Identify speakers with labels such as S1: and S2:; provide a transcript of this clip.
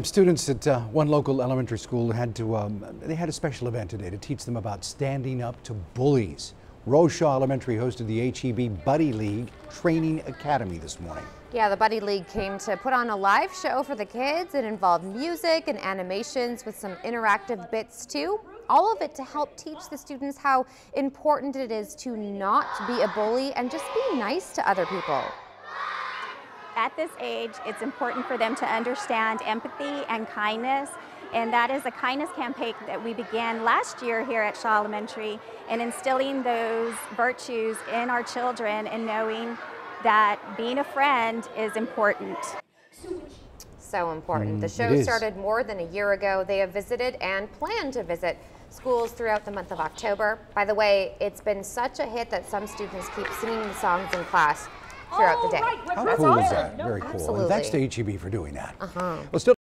S1: Students at one local elementary school had a special event today to teach them about standing up to bullies. Rochelle Elementary hosted the HEB Buddy League Training Academy this morning.
S2: Yeah, the Buddy League came to put on a live show for the kids. It involved music and animations with some interactive bits too. All of it to help teach the students how important it is to not be a bully and just be nice to other people.
S3: At this age, it's important for them to understand empathy and kindness, and that is a kindness campaign that we began last year here at Shaw Elementary, and instilling those virtues in our children and knowing that being a friend is important.
S2: So important. The show started more than a year ago. They have visited and plan to visit schools throughout the month of October. By the way, it's been such a hit that some students keep singing the songs in class throughout the day.
S1: How cool is that? Very cool.
S2: Absolutely.
S1: That's the HEB for doing that. Well, still